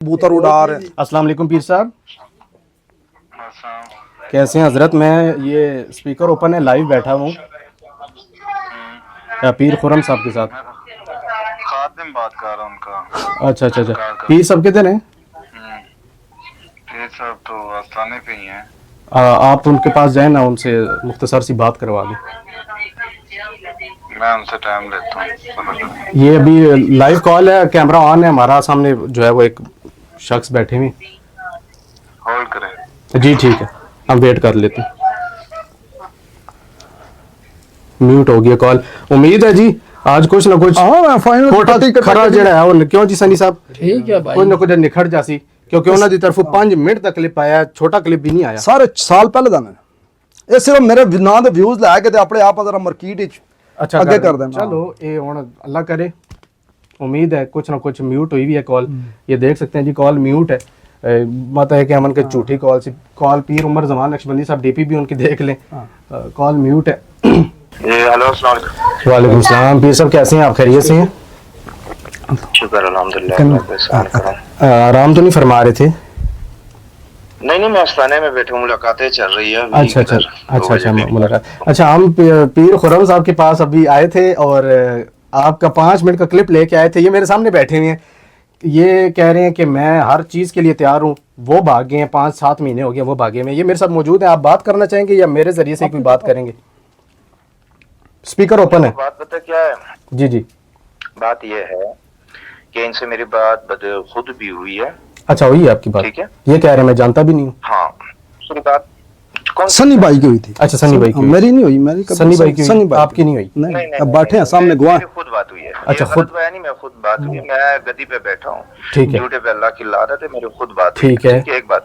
कबूतर उड़ा रहे। अस्सलाम वालेकुम पीर साहब, कैसे हैं हजरत? मैं ये स्पीकर ओपन है, लाइव बैठा हूँ पीर खुरम साहब के साथ। खादिम बात कर रहा हूँ उनका। अच्छा अच्छा अच्छा, पीर साहब किधर हैं? ये सब तो आस्थाने पे ही हैं। आप उनके पास जाए ना, उनसे मुख्तसर सी बात करवा लें। मैं उनसे टाइम लेता हूँ। ये अभी लाइव कॉल है, कैमरा ऑन है हमारा, सामने जो है वो एक शख्स बैठे हुए। होल्ड करें। जी ठीक है, हम वेट कर लेते हैं। म्यूट हो गया कॉल। उम्मीद है जी आज कुछ ना कुछ खोटा खरा जड़ा है वो, क्यों जी सनी साहब? ठीक है भाई, कुछ ना कुछ निखड़ जासी, क्योंकि उन्होंने दी तरफों 5 मिनट तक क्लिप आया, छोटा क्लिप भी नहीं आया। सारे साल पहले दा मैं ये सिर्फ मेरे ना दे व्यूज लैके ते अपने आप जरा मार्केट विच अच्छा आगे कर देना। चलो ये हुन अल्लाह करे, उम्मीद है कुछ ना कुछ म्यूट हुई भी है कॉल। ये देख सकते हैं जी कॉल म्यूट है। मत है कि अमन के झूठी कॉल से कॉल पीर उमर जमान नक्शबंदी साहब डीपी भी उनकी देख लें, कॉल म्यूट है। ये हेलो अस्सलाम वालेकुम। वालेकुम सलाम। पीर साहब कैसे हैं आप? खैरियत से हैं? शुक्र अल्हम्दुलिल्लाह। आराम तो नहीं फरमा रहे थे? नहीं मैं आस्थाने में बैठा हूँ, मुलाकातें चल रही है। अच्छा अच्छा अच्छा अच्छा मुलाकात। अच्छा, हम पीर खुरम साहब के पास अभी आए थे और आपका 5 मिनट का क्लिप लेके आए थे। ये मेरे सामने बैठे हुए हैं, ये कह रहे हैं कि मैं हर चीज़ के लिए तैयार हूँ। वो भागे हैं, 5-7 महीने हो गए वो भागे में। ये मेरे साथ मौजूद है, आप बात करना चाहेंगे या मेरे जरिए से कोई बात करेंगे? स्पीकर ओपन है। बात पता क्या है? जी जी, बात यह है कि इनसे मेरी बात खुद भी हुई है। अच्छा हुई है आपकी बात? ठीक है। ये कह रहे हैं मैं जानता भी नहीं हूँ। हाँ, उसकी बात कौन सनी भाई की हुई थी। अच्छा सनी भाई की? मेरी नहीं हुई, मेरी कभी सनी भाई की सनी हुई, भाई आपकी नहीं हुई? नहीं, अब बैठे हैं सामने गवाह। मेरी खुद बात हुई है। अच्छा, ये खुद? गलत बयान नहीं, मैं खुद बात हुई है। मैं गद्दी पे बैठा हूँ, ठीक है, झूठे पे अल्लाह की लानत है, मेरी खुद बात ठीक है। एक बात